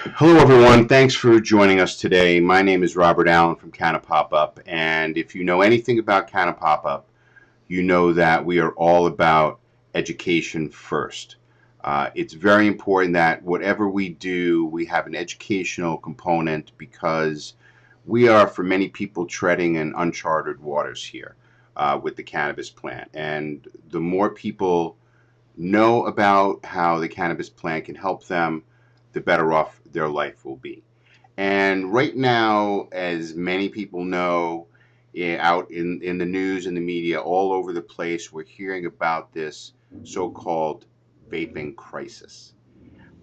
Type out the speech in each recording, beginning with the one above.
Hello, everyone. Thanks for joining us today. My name is Robert Allen from Canna Pop Up, and if you know anything about Canna Pop Up, you know that we are all about education first. It's very important that whatever we do, we have an educational component because we are, for many people, treading in uncharted waters here with the cannabis plant. And the more people know about how the cannabis plant can help them, the better off their life will be. And right now, as many people know, out in the news and the media all over the place, we're hearing about this so called vaping crisis.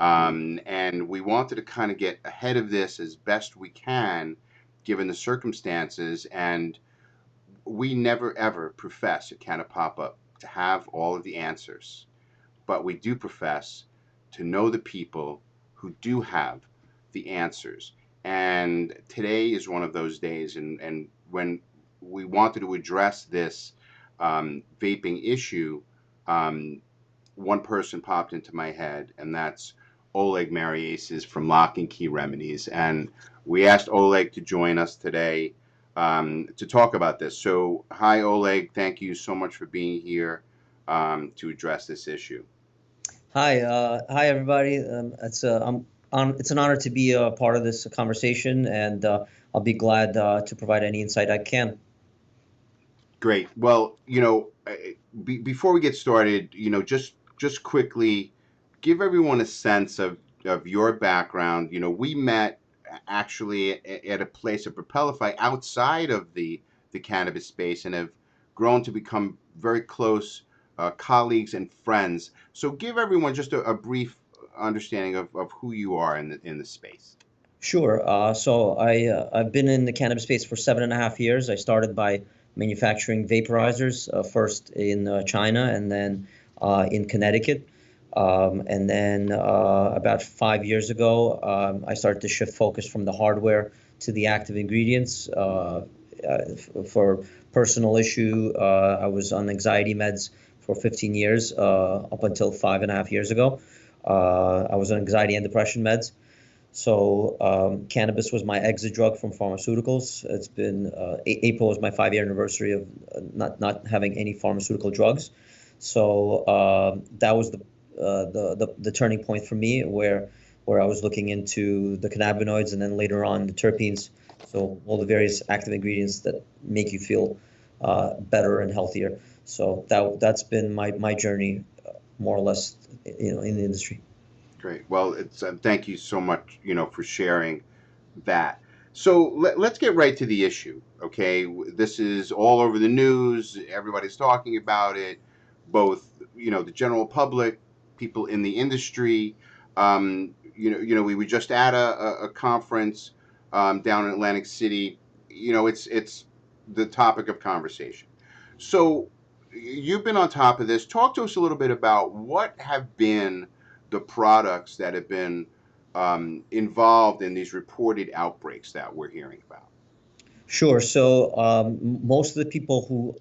And we wanted to kind of get ahead of this as best we can, given the circumstances. And we never ever profess at Canna Pop Up to have all of the answers, but we do profess to know the people who do have the answers. And today is one of those days. And when we wanted to address this vaping issue, um, one person popped into my head, and that's Oleg MaryAces from Lock Key Remedies. And we asked Oleg to join us today to talk about this. So, hi, Oleg. Thank you so much for being here to address this issue. Hi everybody. It's an honor to be a part of this conversation, and I'll be glad to provide any insight I can. Great. Well, before we get started, just quickly give everyone a sense of your background. We met actually at a place of Propelify outside of the cannabis space and have grown to become very close colleagues and friends. So give everyone just a brief understanding of who you are in the space. Sure. I've been in the cannabis space for 7.5 years. I started by manufacturing vaporizers, first in China and then in Connecticut. And then about 5 years ago, I started to shift focus from the hardware to the active ingredients. For personal issue, I was on anxiety meds for 15 years, up until 5.5 years ago. I was on anxiety and depression meds. So cannabis was my exit drug from pharmaceuticals. It's been April is my 5 year anniversary of not having any pharmaceutical drugs. So that was the turning point for me, where I was looking into the cannabinoids and then later on the terpenes. So all the various active ingredients that make you feel better and healthier. So that's been my journey, more or less, in the industry. Great. Well, it's thank you so much, for sharing that. So let's get right to the issue. Okay, this is all over the news. Everybody's talking about it. Both, the general public, people in the industry. We were just at a conference down in Atlantic City. It's the topic of conversation. So you've been on top of this. Talk to us a little bit about what have been the products that have been involved in these reported outbreaks that we're hearing about. Sure. So most of the people who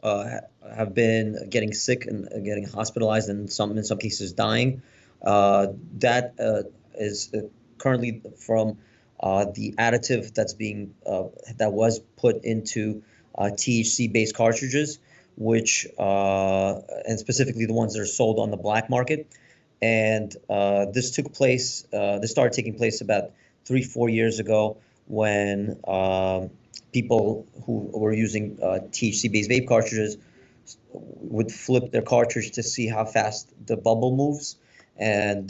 have been getting sick and getting hospitalized, and in some cases dying, that is currently from the additive that was put into THC-based cartridges, which and specifically the ones that are sold on the black market. And this started taking place about 3-4 years ago, when people who were using THC-based vape cartridges would flip their cartridge to see how fast the bubble moves, and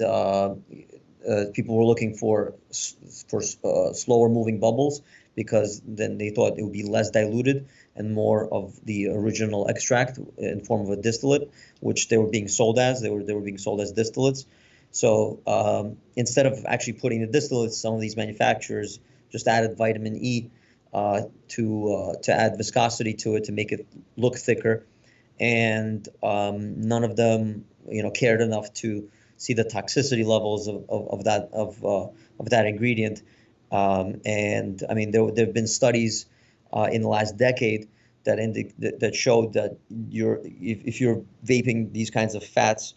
people were looking for slower moving bubbles, because then they thought it would be less diluted and more of the original extract in form of a distillate, which they were being sold as. They were being sold as distillates. So instead of actually putting the distillates, some of these manufacturers just added vitamin E to add viscosity to it to make it look thicker, and none of them cared enough to see the toxicity levels of that ingredient. And I mean, there have been studies in the last decade that showed that if you're vaping these kinds of fats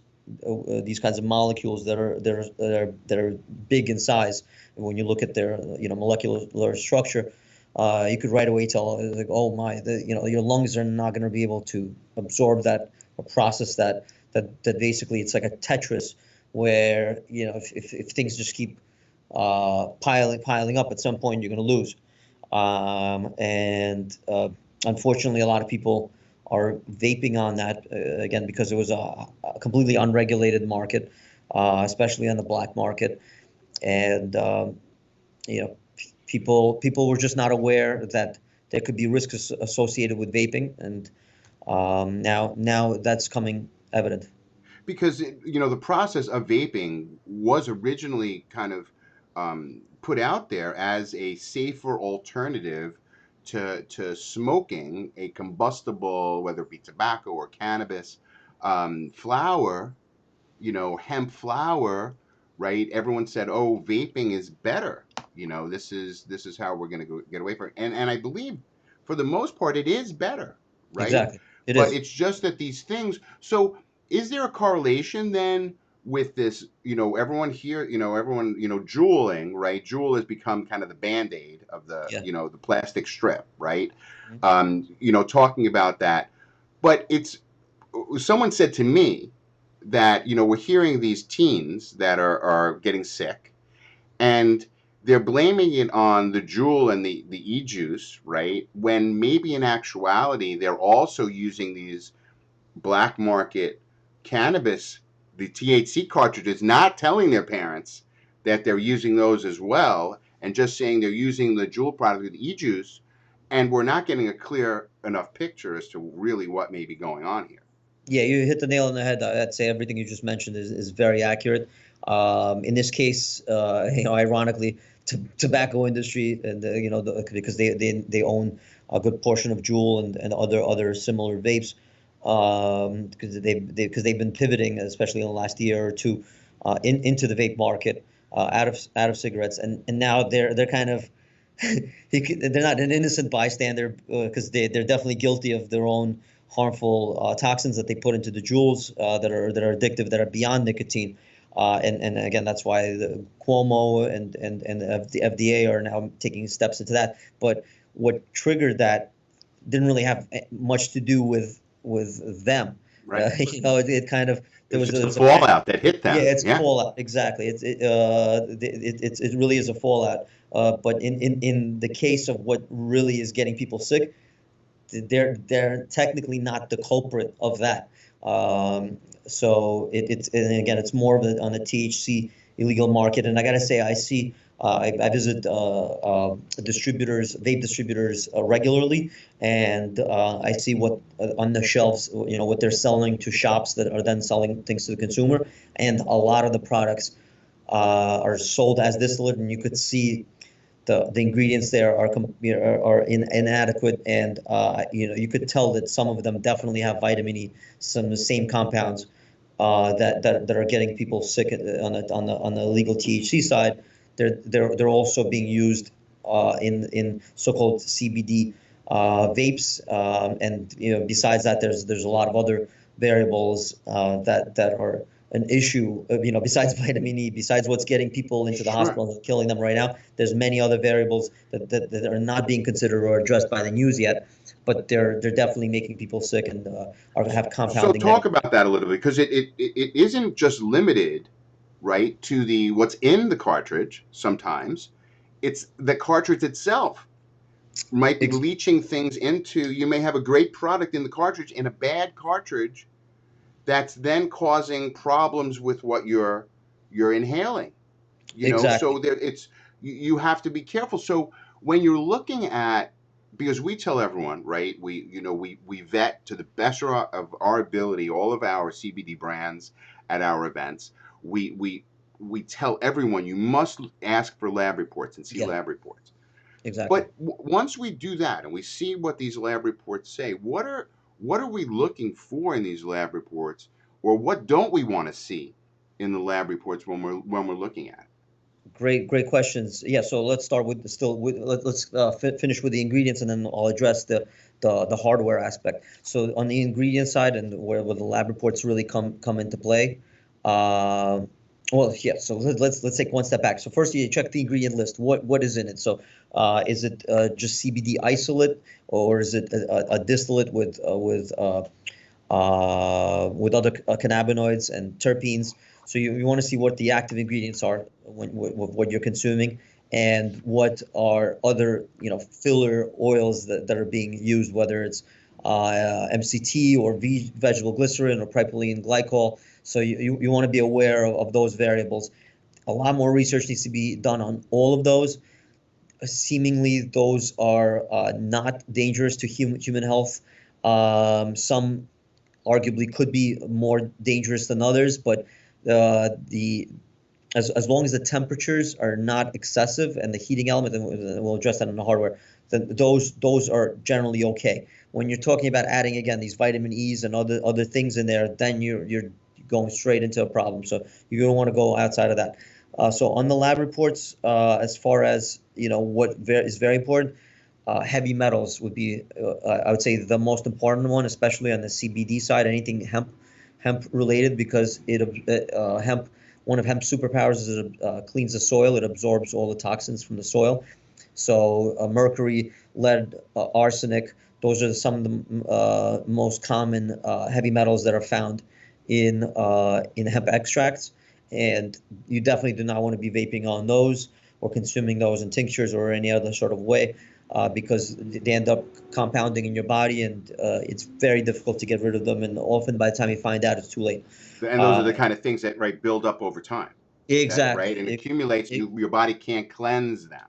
these kinds of molecules that are big in size. And when you look at their molecular structure, you could right away tell, like, oh my, your lungs are not going to be able to absorb that or process that. That basically it's like a Tetris where if things just keep piling up, at some point you're going to lose. And unfortunately, a lot of people are vaping on that, again, because it was a completely unregulated market, especially on the black market. And people were just not aware that there could be risks associated with vaping, and now that's coming evident. Because the process of vaping was originally kind of put out there as a safer alternative to smoking a combustible, whether it be tobacco or cannabis, flower, hemp flower, right? Everyone said, "Oh, vaping is better. This is how we're going to get away from it." And I believe, for the most part, it is better, right? Exactly, it But is. it's just that these things. So, is there a correlation then with this? Everyone here, everyone, jeweling, right? Jewel has become kind of the band-aid of the, Yeah. the plastic strip, right? Mhm. Talking about that, but it's someone said to me that we're hearing these teens that are getting sick, and they're blaming it on the jewel and the e-juice, right, when maybe in actuality they're also using these black market cannabis, the THC cartridges, not telling their parents that they're using those as well, and just saying they're using the jewel product with e-juice, and we're not getting a clear enough picture as to really what may be going on here. Yeah, you hit the nail on the head. I'd say everything you just mentioned is very accurate. In this case, ironically, tobacco industry, and because they own a good portion of Juul and other similar vapes, because they've been pivoting, especially in the last year or two, into the vape market, out of cigarettes, and now they're kind of they're not an innocent bystander, because they're definitely guilty of their own harmful toxins that they put into the jewels, that are addictive, that are beyond nicotine. And again, that's why the Cuomo and the FDA are now taking steps into that. But what triggered that didn't really have much to do with them. Right. It kind of there It's was just the a fact. fallout that hit Yeah, them. it's a Yeah. fallout. Exactly. It really is a fallout. But in the case of what really is getting people sick, they're technically not the culprit of that. So it's, and again, it's more of on the THC illegal market. And I gotta say, I see. I visit distributors, vape distributors, regularly, and I see what on the shelves, what they're selling to shops that are then selling things to the consumer, and a lot of the products are sold as distillate, and you could see the ingredients there are inadequate, and you could tell that some of them definitely have vitamin E, some of the same compounds that are getting people sick on the legal THC side. They're also being used in so-called CBD vapes, and besides that, there's a lot of other variables that are an issue. Besides vitamin E, besides what's getting people into the Sure. hospital and killing them right now, there's many other variables that are not being considered or addressed by the news yet, but they're definitely making people sick, and have So compounding talk negative. about that a little bit, because it isn't just limited, right, to the what's in the cartridge. Sometimes it's the cartridge itself might be Ex- leaching things into. You may have a great product in the cartridge and a bad cartridge that's then causing problems with what you're inhaling. So Exactly. there it's you have to be careful. So when you're looking at, because we tell everyone, right, we vet to the best of our ability all of our CBD brands at our events. We we we tell everyone you must ask for lab reports and see Yeah, lab reports. exactly. But once we do that and we see what these lab reports say, what are we looking for in these lab reports, or what don't we want to see in the lab reports when we're looking at it? Great questions. Yeah, so let's start with let's finish with the ingredients, and then I'll address the hardware aspect. So on the ingredient side, and where the lab reports really come into play, Uh, well, yeah. So let's take one step back. So first, you check the ingredient list. What is in it? So is it just CBD isolate, or is it a distillate with other cannabinoids and terpenes? So you want to see what the active ingredients are with what you're consuming, and what are other filler oils that are being used, whether it's MCT or vegetable glycerin or propylene glycol. So you want to be aware of those variables. A lot more research needs to be done on all of those. Seemingly, those are not dangerous to human health. Some arguably could be more dangerous than others, but the as long as the temperatures are not excessive and the heating element, and we'll address that in the hardware, then those are generally okay. When you're talking about adding again these vitamin E's and other things in there, then you're going straight into a problem. So you don't want to go outside of that. So on the lab reports, as far as what is very important, heavy metals would be, I would say, the most important one, especially on the CBD side. Anything hemp related, because hemp, one of hemp's superpowers is it cleans the soil. It absorbs all the toxins from the soil. So mercury, lead, arsenic, those are some of the most common heavy metals that are found in hemp extracts. And you definitely do not want to be vaping on those or consuming those in tinctures or any other sort of way, because they end up compounding in your body, and it's very difficult to get rid of them. And often by the time you find out, it's too late. And those are the kind of things that build up over time. That Exactly. right and accumulates, and your body can't cleanse them.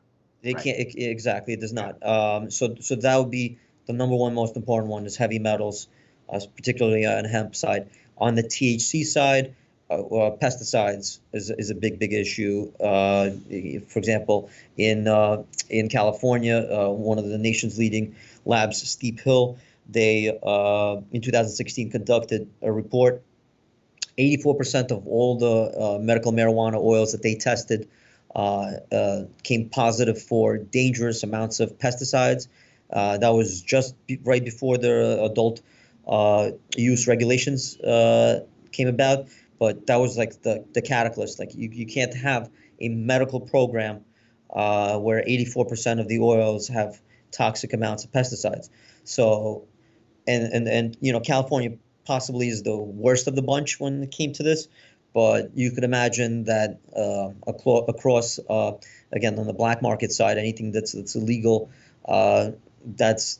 It Right. can't exactly. It does Yeah. not. So that would be the number one most important one, is heavy metals, particularly on the hemp side. On the THC side, pesticides is a big issue. For example, in California, one of the nation's leading labs, Steep Hill, they in 2016 conducted a report. 84% of all the medical marijuana oils that they tested came positive for dangerous amounts of pesticides. That was just right before the adult use regulations came about, but that was like the catalyst. Like you can't have a medical program where 84% of the oils have toxic amounts of pesticides. So, and California possibly is the worst of the bunch when it came to this, but you could imagine that across again, on the black market side, anything that's illegal, uh, that's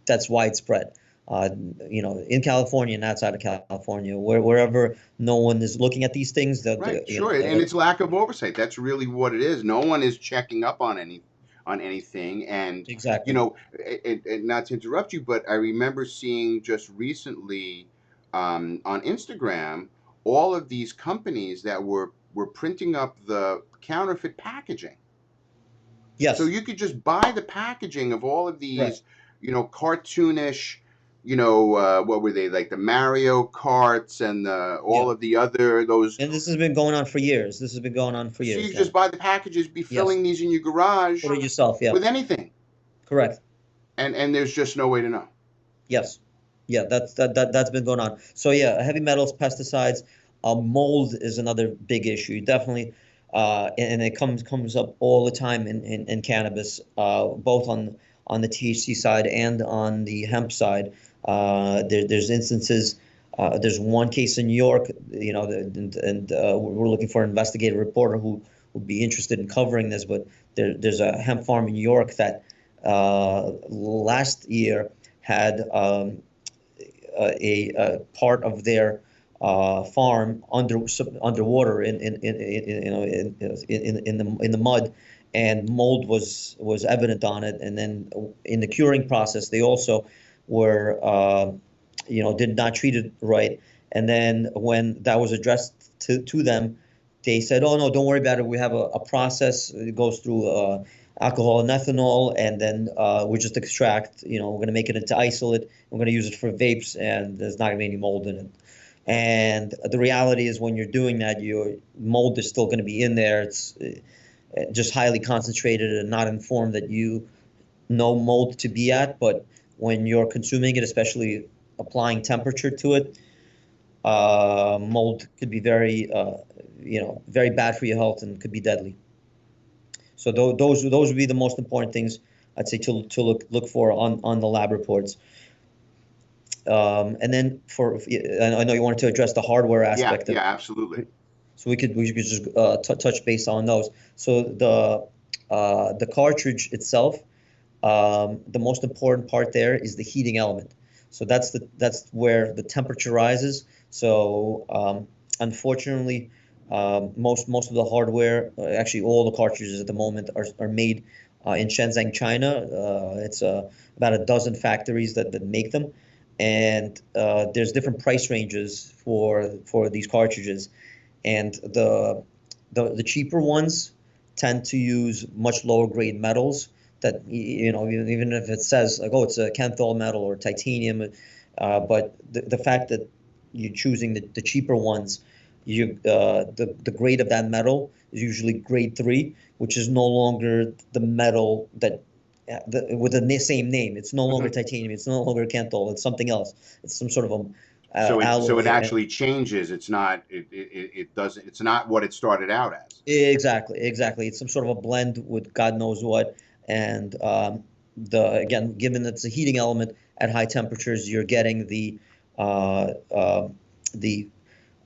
that's widespread. In California and outside of California, wherever no one is looking at these things, Right, sure, and it's lack of oversight. That's really what it is. No one is checking up on anything, and exactly. not to interrupt you, but I remember seeing just recently on Instagram all of these companies that were printing up the counterfeit packaging. So Yes, you could just buy the packaging of all of correct. these, cartoonish, what were they, like the Mario Karts and Yeah, all of the other those. and this has been going on for years. This has been going on for So years. you Yeah. just buy the packages, be Yes. filling these in your garage Put it yourself. Yeah. with anything, Correct. and there's just no way to know. Yes. Yeah, that's been going on. So yeah, heavy metals, pesticides, mold is another big issue. Definitely, and it comes up all the time in cannabis, both on the THC side and on the hemp side. There's instances. There's one case in New York, and we're looking for an investigative reporter who would be interested in covering this. But there's a hemp farm in New York that last year had a part of their farm underwater in the mud, and mold was evident on it. And then in the curing process, they also were did not treat it right. And then when that was addressed to them, they said, "Oh no, don't worry about it. We have a process. It goes through alcohol and ethanol, and then we just extract. We're going to make it into isolate. We're going to use it for vapes, and there's not going to be any mold in it." And the reality is, when you're doing that, your mold is still going to be in there. It's just highly concentrated and not informed that you know mold to be at. But when you're consuming it, especially applying temperature to it, Mold could be very, very bad for your health and could be deadly. So those would be the most important things I'd say to look for on the lab reports. And then I know you wanted to address the hardware Yeah, aspect of yeah, it, absolutely. so we could just touch base on those. So the cartridge itself, the most important part there is the heating element. So that's where the temperature rises. So unfortunately, most of the hardware, actually all the cartridges at the moment are made in Shenzhen, China. It's about a dozen factories that make them, and there's different price ranges for these cartridges, and the cheaper ones tend to use much lower grade metals that even if it says like, oh, it's a Kenthal metal or titanium, but the fact that you're choosing the cheaper ones, the grade of that metal is usually grade 3, which is no longer the metal that with the same name. It's no longer Hmm. titanium. It's no longer Kenthal. It's something else. It's some sort of So it alloy. actually changes. It's not. It doesn't. It's not what it started out as. Exactly, exactly. It's some sort of a blend with God knows what, and the again, given it's a heating element at high temperatures, you're getting uh, uh, the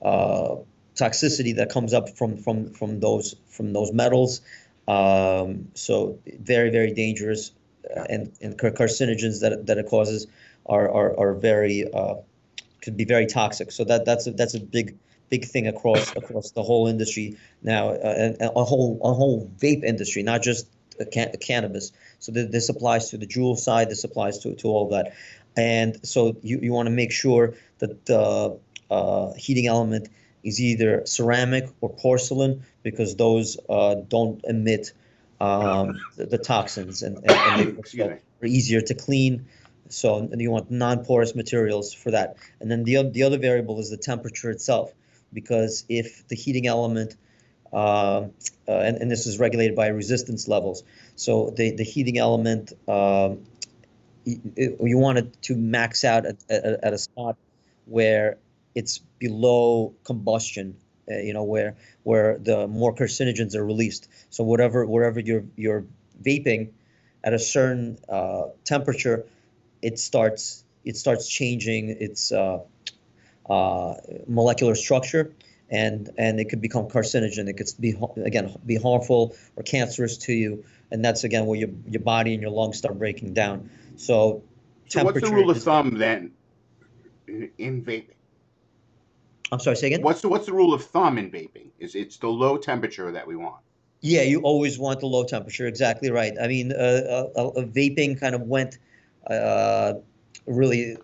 uh, toxicity that comes up from those metals. So very dangerous, Yeah. and carcinogens that it causes are very could be very toxic. So that's a big thing across the whole industry now, and a whole vape industry, not just cannabis. So this applies to the jewel side. This applies to all of that, and so you want to make sure that the heating element is either ceramic or porcelain, because those don't emit the toxins, and they Excuse also me. are easier to clean. So and you want non-porous materials for that. And then the other variable is the temperature itself, because if the heating element, and this is regulated by resistance levels, so the heating element, you want it to max out at a spot where it's below combustion, where the more carcinogens are released. So wherever you're vaping at a certain temperature, it starts changing its molecular structure, and it could become carcinogen. It could be harmful or cancerous to you, and that's again where your body and your lungs start breaking down. So So what's the temperature rule of is very. thumb then in vaping? I'm sorry, say again. What's the rule of thumb in vaping? Is it's the low temperature that we want? Yeah, you always want the low temperature. Exactly right. I mean, vaping kind of went uh, really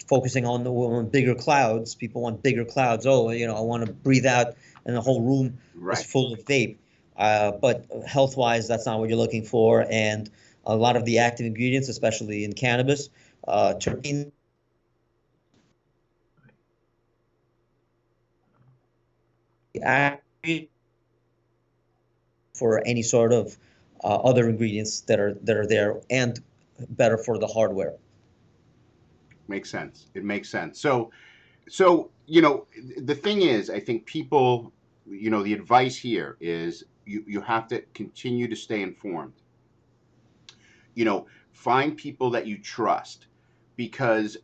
focusing on bigger clouds. People want bigger clouds. Oh, I want to breathe out, and the whole room is Right. full of vape. But health-wise, that's not what you're looking for. And a lot of the active ingredients, especially in cannabis, terpenes, for any sort of other ingredients that are there, and better for the hardware. Makes sense. It makes sense. So the thing is, I think people, the advice here is you have to continue to stay informed. Find people that you trust, because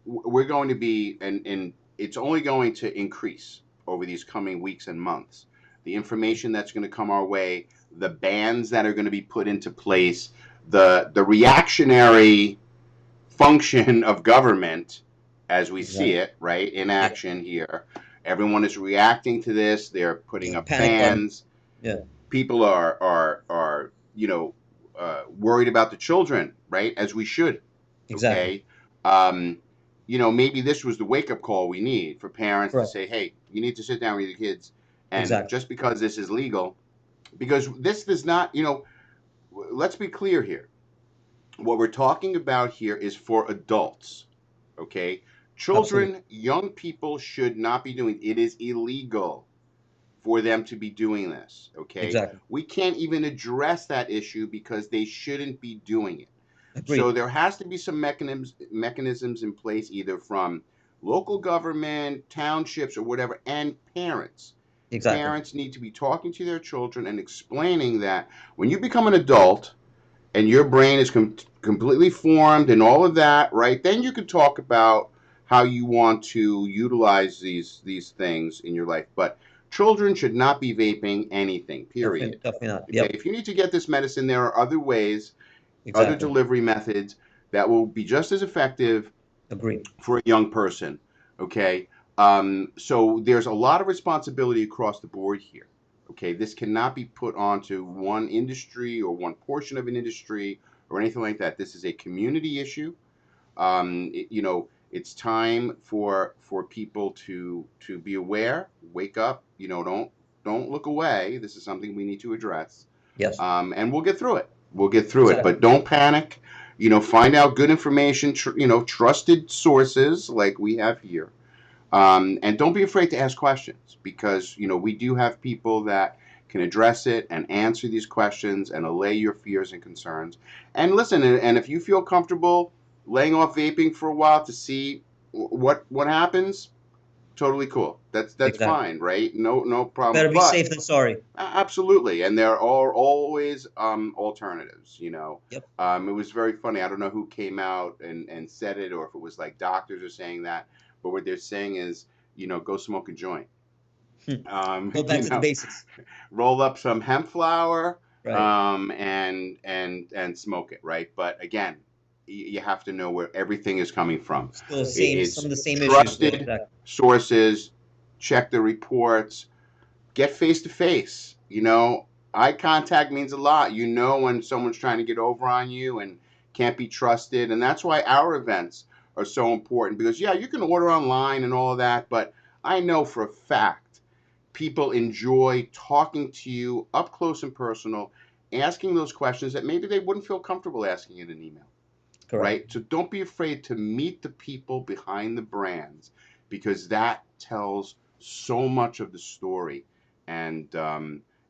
we're going to be, and it's only going to increase over these coming weeks and months. The information that's going to come our way, the bans that are going to be put into place, the reactionary function of government as we see Exactly. it, right, in Yeah. action here. Everyone is reacting to this. They're putting Yeah. up Panic button. bans. Yeah. People are worried about the children, right? As we should. Exactly. Okay. Maybe this was the wake up call we need for parents to Correct. say, hey, you need to sit down with your kids, and Exactly. just because this is legal, because this does not, let's be clear here. What we're talking about here is for adults. Okay. Absolutely. Children, young people should not be doing it. It is illegal for them to be doing this. Okay. Exactly. We can't even address that issue because they shouldn't be doing it. So Agreed. there has to be some mechanisms in place, either from local government, townships, or whatever, and parents. Exactly. Parents need to be talking to their children and explaining that when you become an adult and your brain is completely formed and all of that, right? Then you can talk about how you want to utilize these things in your life. But children should not be vaping anything. Definitely, Period. definitely not. Okay. Yep. If you need to get this medicine, there are other ways, other Exactly. delivery methods that will be just as effective Agree. for a young person. Okay. So there's a lot of responsibility across the board here. Okay. This cannot be put onto one industry or one portion of an industry or anything like that. This is a community issue. It's time for people to be aware, wake up. Don't look away. This is something we need to address, Yes. and we'll get through it. We'll get through it, Exactly. but don't panic. Find out good information. Trusted sources like we have here, and don't be afraid to ask questions because we do have people that can address it and answer these questions and allay your fears and concerns. And listen, and if you feel comfortable laying off vaping for a while to see what happens, totally cool. That's Exactly. fine, right? No problem. Better be But safe than sorry. absolutely, and there are always alternatives. Yep. It was very funny. I don't know who came out and said it, or if it was like doctors are saying that, but what they're saying is, go smoke a joint. Um, Go back you to the know, basics. roll up some hemp flower, Right. and smoke it, right? But again, you have to know where everything is coming from. Still the same. Some It's of the same issues. Yeah. trusted Exactly. sources. Check the reports. Get face to face. Eye contact means a lot. When someone's trying to get over on you and can't be trusted, and that's why our events are so important. Because yeah, you can order online and all of that, but I know for a fact people enjoy talking to you up close and personal, asking those questions that maybe they wouldn't feel comfortable asking in an email, Correct. right? So don't be afraid to meet the people behind the brands because that tells so much of the story. And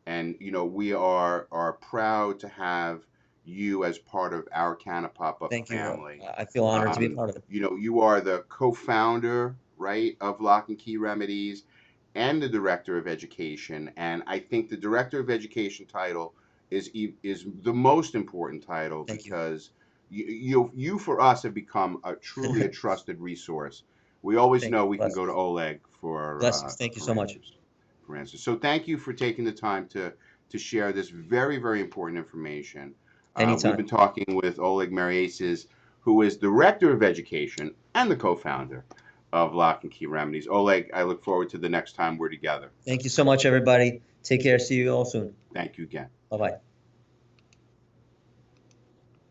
we are proud to have you as part of our Canna Pop Up Thank you. family. I feel honored to be a part of it. You are the co-founder, right, of Lock Key Remedies and the director of education. And I think the director of education title is the most important title Thank you. because you for us have become truly a trusted resource. We always Thank know you. we can go to Blessings. Oleg for Blessings. Thank you so much. answers. So thank you for taking the time to share this very, very important information. We've Anytime. been talking with Oleg MaryAces, who is director of education and the co-founder of Lock and Key Remedies. Oleg, I look forward to the next time we're together. Thank you so much, everybody. Take care. See you all soon. Thank you again. Bye bye.